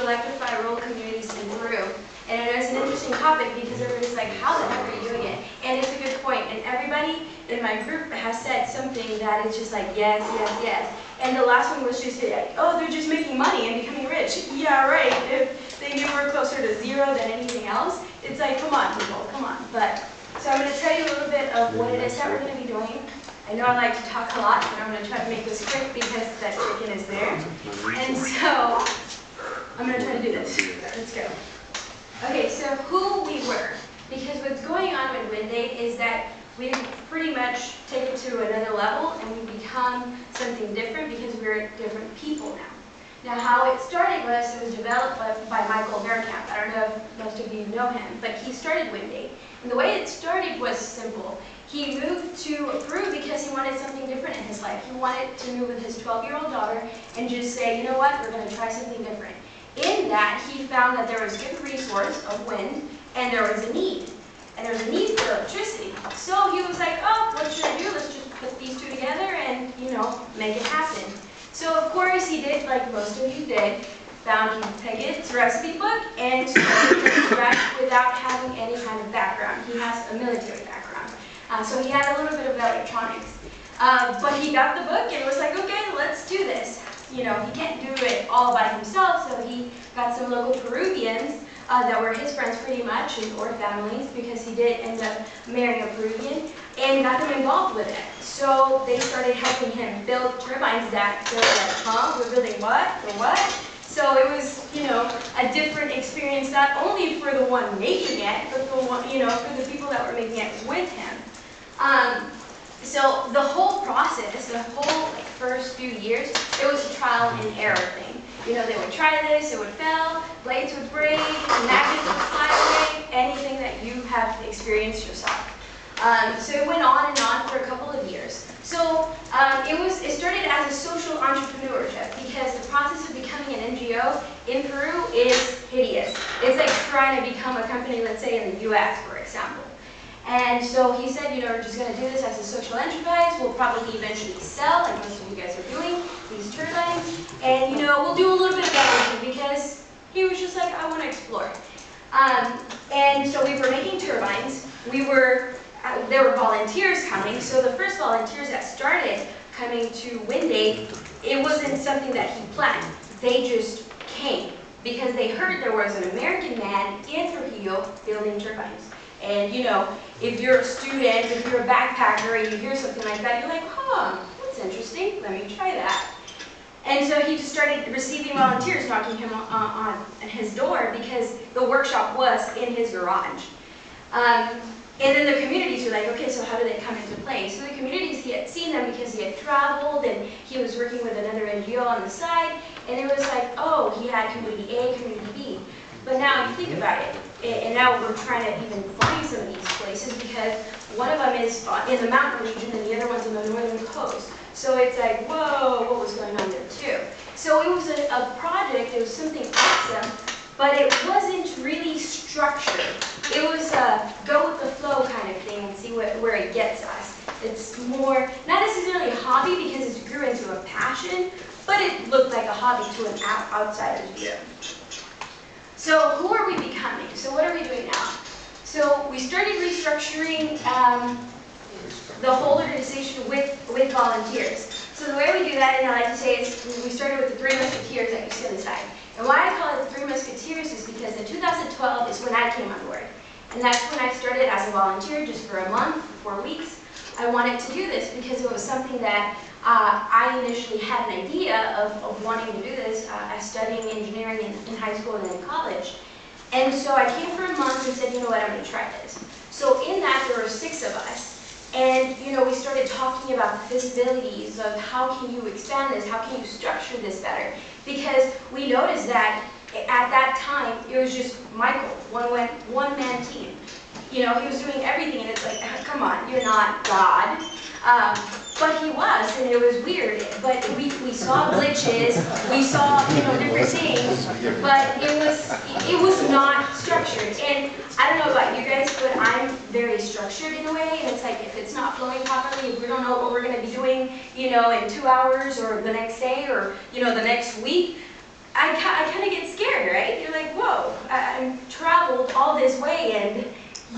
to electrify rural communities in Peru. And it was an interesting topic because everybody's like, how the heck are you doing it? And it's a good point. And everybody in my group has said something that is just like, yes, yes, yes. And the last one was just like, oh, they're just making money and becoming rich. Yeah, right. If they knew we're closer to zero than anything else, it's like, come on, people, come on. But so I'm going to tell you a little bit of what it is that we're going to be doing. I know I like to talk a lot, but I'm going to try to make this quick because that chicken is there. And so I'm going to try to do this. Let's go. Okay, so who we were, because what's going on with WindAid is that we pretty much take it to another level and we become something different because we're different people now. Now how it started was, it was developed by Michael Verkamp. I don't know if most of you know him, but he started WindAid. And the way it started was simple. He moved to Peru because he wanted something different in his life. He wanted to move with his 12-year-old daughter and just say, you know what, we're going to try something different. In that, he found that there was a good resource of wind and there was a need. And there was a need for electricity. So he was like, oh, what should I do? Let's just put these two together and, you know, make it happen. So of course he did, like most of you did, found Peggett's recipe book and started from scratch without having any kind of background. He has a military background. So he had a little bit of electronics. But he got the book and was like, okay, let's do this. You know, he can't do it all by himself, so he got some local Peruvians that were his friends pretty much, or families, because he did end up marrying a Peruvian, and got them involved with it. So they started helping him build turbines that they were like, huh, we're building what? For what? So it was, you know, a different experience, not only for the one making it, but the one, you know, for the people that were making it with him. So the whole process, the whole first few years, it was a trial and error thing. You know, they would try this, it would fail, blades would break, magnets would fly away, anything that you have experienced yourself. So it went on and on for a couple of years. So it started as a social entrepreneurship because the process of becoming an NGO in Peru is hideous. It's like trying to become a company, let's say in the US, for example. And so he said, you know, we're just going to do this as a social enterprise. We'll probably eventually sell, like most of you guys are doing, these turbines. And, you know, we'll do a little bit of everything because he was just like, I want to explore. And so we were making turbines. There were volunteers coming. So the first volunteers that started coming to WindAid, it wasn't something that he planned. They just came because they heard there was an American man in Trujillo building turbines. And you know, if you're a student, if you're a backpacker, and you hear something like that, you're like, huh, that's interesting, let me try that. And so he just started receiving volunteers knocking him on his door because the workshop was in his garage. And then the communities were like, okay, so how do they come into play? So the communities, he had seen them because he had traveled and he was working with another NGO on the side, and it was like, oh, he had community A, community B. But now you think about it, and now we're trying to even find some of these places because one of them is in the mountain region and the other one's on the northern coast. So it's like, whoa, what was going on there too? So it was a project, it was something awesome, but it wasn't really structured. It was a go with the flow kind of thing and see where it gets us. It's more, not necessarily a hobby because it grew into a passion, but it looked like a hobby to an outsider's view. So who are we becoming? So what are we doing now? So we started restructuring the whole organization with volunteers. So the way we do that, and I like to say, is we started with the 3 Musketeers that you see on the side. And why I call it the 3 Musketeers is because in 2012 is when I came on board. And that's when I started as a volunteer, just for a month, 4 weeks. I wanted to do this because it was something that I initially had an idea of wanting to do this as studying engineering in high school and in college. And so I came for a month and said, you know what, I'm going to try this. So in that, there were 6 of us. And, you know, we started talking about the feasibilities of how can you expand this, how can you structure this better. Because we noticed that at that time, it was just Michael, one-man team. You know, he was doing everything, and it's like, come on, you're not God. But he was, and it was weird. But we saw glitches, we saw, you know, different things, but it was not structured. And I don't know about you guys, but I'm very structured in a way, and it's like if it's not flowing properly, if we don't know what we're going to be doing, you know, in 2 hours or the next day or, you know, the next week, I kind of get scared, right? I traveled all this way and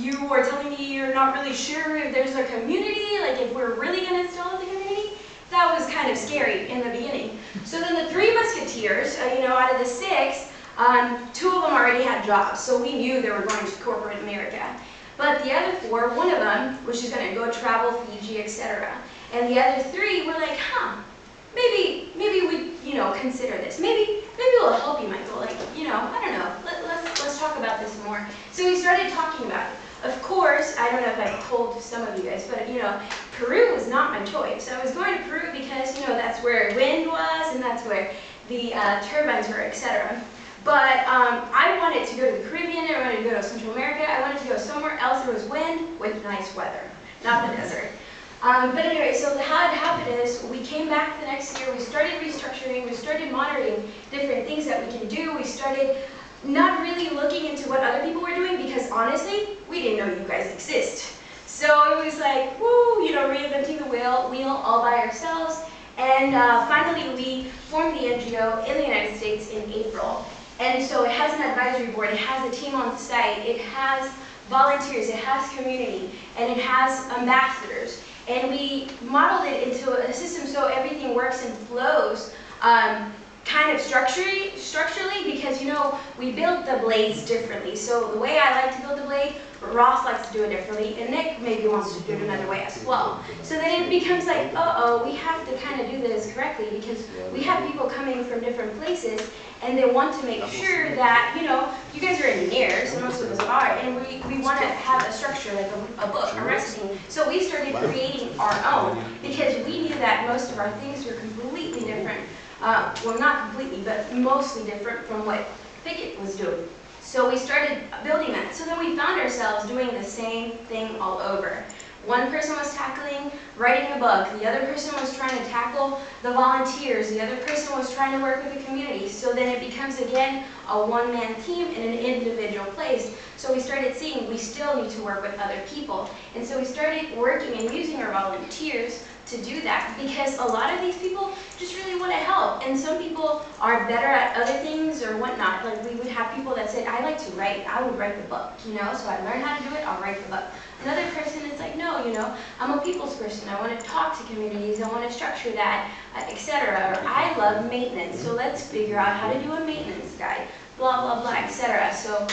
you are telling me you're not really sure if there's a community, like if we're really going to install the community? That was kind of scary in the beginning. So then the 3 musketeers, out of the 6, 2 of them already had jobs, so we knew they were going to corporate America. But the other 4, one of them was just going to go travel Fiji, etc. And the other 3 were like, maybe we, consider this. Maybe it'll help you, Michael. Like, I don't know. Let's talk about this more. So we started talking about it. Of course, I don't know if I told some of you guys, but Peru was not my choice. I was going to Peru because that's where wind was and that's where the turbines were, etc. But I wanted to go to the Caribbean, I wanted to go to Central America, I wanted to go somewhere else there was wind with nice weather, not the desert. But anyway, so how it happened is we came back the next year, we started restructuring, we started monitoring different things that we can do, we started not really looking into what other people were doing because honestly, we didn't know you guys exist. So it was like, woo, reinventing the wheel all by ourselves. And finally, we formed the NGO in the United States in April. And so it has an advisory board, it has a team on site, it has volunteers, it has community, and it has ambassadors. And we modeled it into a system so everything works and flows kind of structurally because, we build the blades differently. So the way I like to build the blade, Ross likes to do it differently, and Nick maybe wants to do it another way as well. So then it becomes like, we have to kind of do this correctly because we have people coming from different places and they want to make sure that, you guys are engineers, and most of us are, and we want to have a structure like a book, a recipe. So we started creating our own because we knew that most of our things were completely different. Well, not completely, but mostly different from what Pickett was doing. So we started building that. So then we found ourselves doing the same thing all over. One person was tackling writing a book, the other person was trying to tackle the volunteers, the other person was trying to work with the community. So then it becomes again a one-man team in an individual place. So we started seeing we still need to work with other people. And so we started working and using our volunteers to do that because a lot of these people just really want to help, and some people are better at other things or whatnot. Like we would have people that said, I like to write, I would write the book, so I learned how to do it, I'll write the book. Another person is like, no, I'm a people's person, I want to talk to communities, I want to structure that, etc. Or I love maintenance, so let's figure out how to do a maintenance guide, blah, blah, blah, etc. So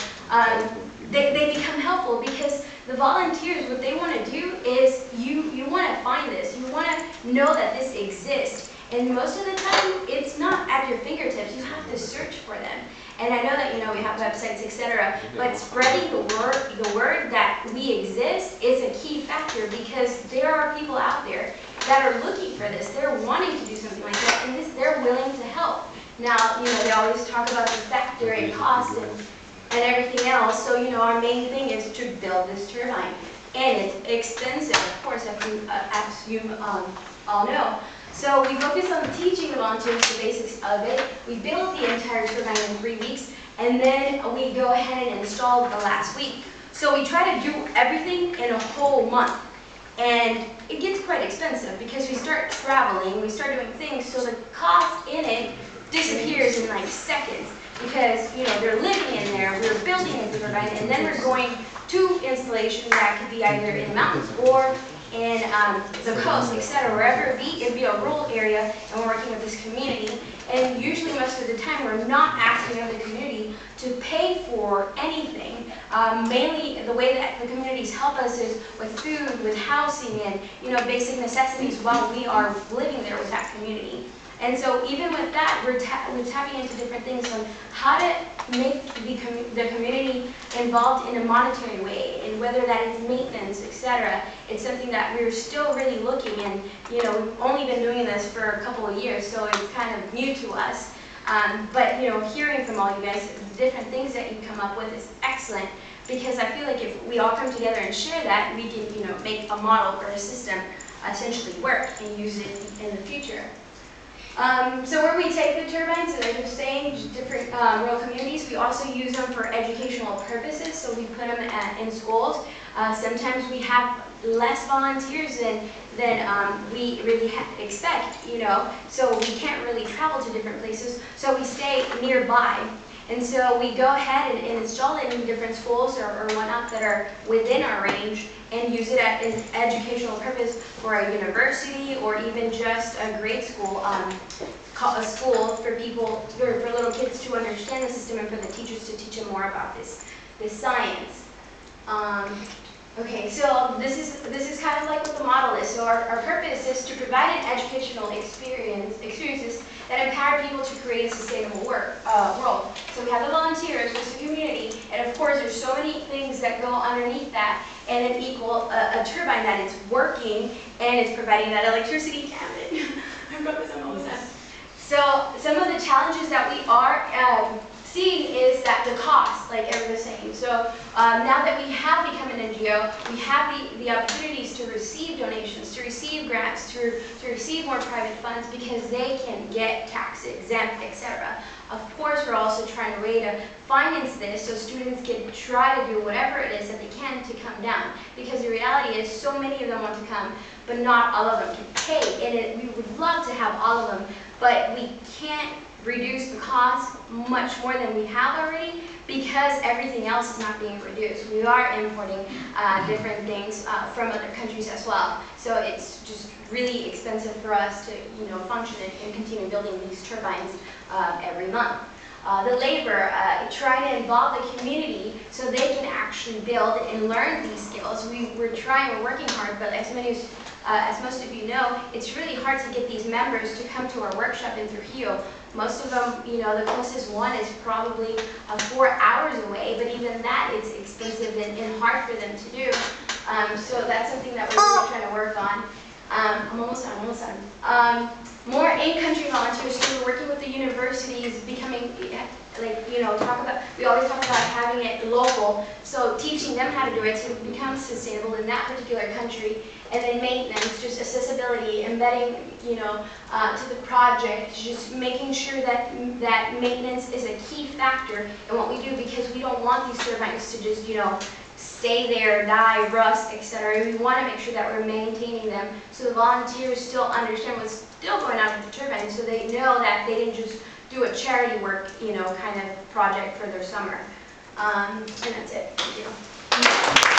they become helpful because the volunteers, what they want to do is you want to find this. You want to know that this exists. And most of the time, it's not at your fingertips. You have to search for them. And I know that, we have websites, etc. But spreading the word that we exist is a key factor because there are people out there that are looking for this. They're wanting to do something like that, and they're willing to help. Now, they always talk about the factor and cost and everything else. So, our main thing is to build this turbine. And it's expensive, of course, as you all know. So we focus on teaching the volunteers the basics of it. We build the entire turbine in 3 weeks, and then we go ahead and install the last week. So we try to do everything in a whole month. And it gets quite expensive because we start traveling, we start doing things, so the cost in it disappears in like seconds. Because, they're living in there, we're building a turbine, and then we're going to installation that could be either in the mountains or in the coast, etc. Wherever it be, it'd be a rural area, and we're working with this community. And usually, most of the time, we're not asking the community to pay for anything. Mainly, the way that the communities help us is with food, with housing, and basic necessities while we are living there with that community. And so even with that, we're tapping into different things on how to make the community involved in a monetary way, and whether that is maintenance, etc. It's something that we're still really looking, and we've only been doing this for a couple of years, so it's kind of new to us. But hearing from all you guys, the different things that you come up with is excellent, because I feel like if we all come together and share that, we can make a model or a system essentially work and use it in the future. So where we take the turbines, as I was saying, different rural communities, we also use them for educational purposes, so we put them in schools. Sometimes we have less volunteers than we really expect, so we can't really travel to different places, so we stay nearby. And so we go ahead and install it in different schools or whatnot that are within our range and use it at an educational purpose for a university or even just a grade school, a school for people, for little kids to understand the system and for the teachers to teach them more about this science. Okay, so this is kind of like what the model is. So our purpose is to provide an educational experiences that empower people to create a sustainable world. So we have the volunteers, there's the community, and of course there's so many things that go underneath that and an equal a turbine that is working and it's providing that electricity. Damn it, I forgot this, I'm almost done. So some of the challenges that we are seeing is that the cost, like Eric was saying. So now that we have become an NGO, we have the opportunities to receive donations, to receive grants, to receive more private funds because they can get tax exempt, etc. Of course, we're also trying a way to finance this so students can try to do whatever it is that they can to come down. Because the reality is so many of them want to come, but not all of them can pay. And we would love to have all of them, but we can't reduce the cost much more than we have already because everything else is not being reduced. We are importing different things from other countries as well. So it's just really expensive for us to function and continue building these turbines every month. The labor, trying to involve the community so they can actually build and learn these skills. We're working hard, but as most of you know, it's really hard to get these members to come to our workshop in Trujillo. Most of them, the closest one is probably 4 hours away, but even that is expensive and hard for them to do. So that's something that we're really trying to work on. I'm almost done. More in-country volunteers, so we're working with the universities, becoming, we always talk about having it local, so teaching them how to do it to become sustainable in that particular country, and then maintenance, just accessibility, embedding, to the project, just making sure that maintenance is a key factor in what we do because we don't want these turbines to just, stay there, die, rust, etc. We want to make sure that we're maintaining them so the volunteers still understand what's still going on with the turbines so they know that they didn't just do a charity work, kind of project for their summer. And that's it. Thank you.